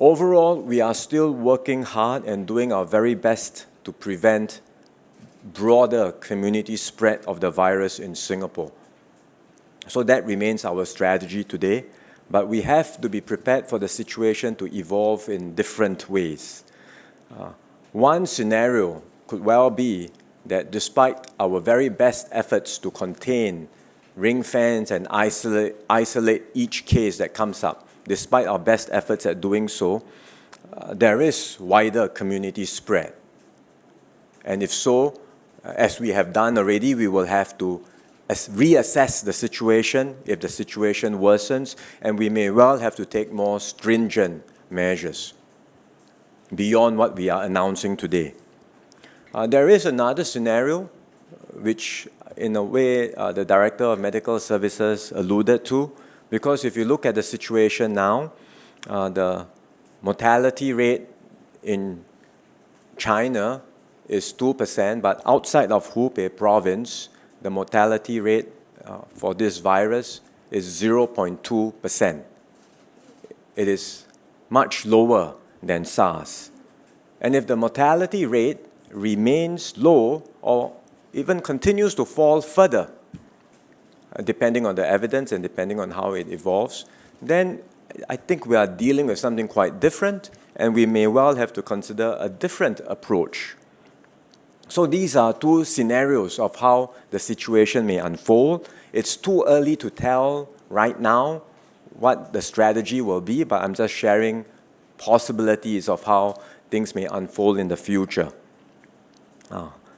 Overall, we are still working hard and doing our very best to prevent broader community spread of the virus in Singapore. So that remains our strategy today, but we have to be prepared for the situation to evolve in different ways. One scenario could well be that despite our very best efforts to contain, ring-fence and isolate each case that comes up, despite our best efforts at doing so, there is wider community spread. And if so, as we have done already, we will have to reassess the situation if the situation worsens, and we may well have to take more stringent measures beyond what we are announcing today. There is another scenario which, in a way, the Director of Medical Services alluded to, because if you look at the situation now, the mortality rate in China is 2%, but outside of Hubei province, the mortality rate for this virus is 0.2%. It is much lower than SARS. And if the mortality rate remains low or even continues to fall further, depending on the evidence and depending on how it evolves, then I think we are dealing with something quite different, and we may well have to consider a different approach. So these are two scenarios of how the situation may unfold. It's too early to tell right now what the strategy will be, but I'm just sharing possibilities of how things may unfold in the future.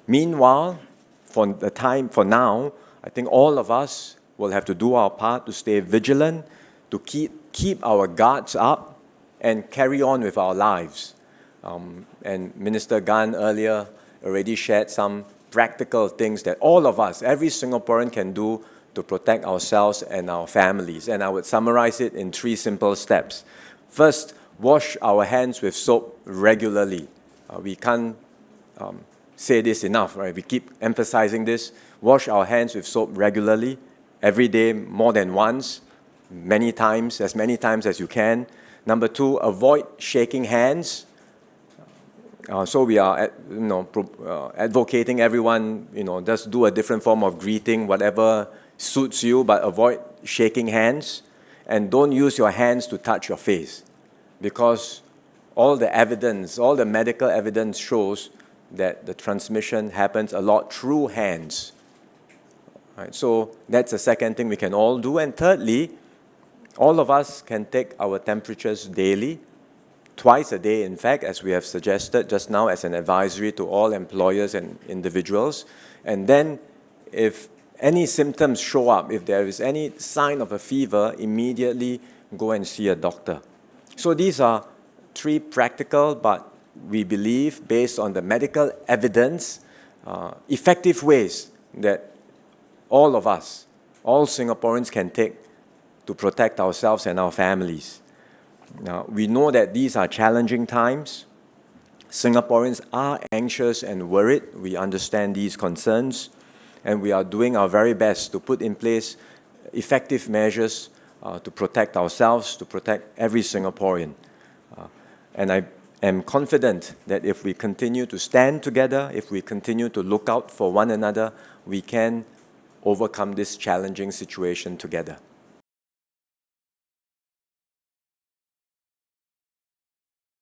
Meanwhile, for now, I think all of us will have to do our part to stay vigilant, to keep our guards up and carry on with our lives. And Minister Gan earlier already shared some practical things that all of us, every Singaporean can do to protect ourselves and our families. And I would summarize it in 3 simple steps. First, wash our hands with soap regularly. We can't say this enough, right? We keep emphasizing this. Wash our hands with soap regularly, every day, more than once, many times as you can. Number 2, avoid shaking hands. So we are, advocating everyone, just do a different form of greeting, whatever suits you, but avoid shaking hands. And don't use your hands to touch your face, because all the medical evidence shows that the transmission happens a lot through hands. Right, so that's the second thing we can all do. And thirdly, all of us can take our temperatures daily, twice a day, in fact, as we have suggested just now as an advisory to all employers and individuals. And then if any symptoms show up, if there is any sign of a fever, immediately go and see a doctor. So these are 3 practical, but we believe, based on the medical evidence, effective ways that all of us, all Singaporeans can take to protect ourselves and our families. Now, we know that these are challenging times. Singaporeans are anxious and worried. We understand these concerns, and we are doing our very best to put in place effective measures to protect ourselves, to protect every Singaporean. And I am confident that if we continue to stand together, if we continue to look out for one another, we can overcome this challenging situation together.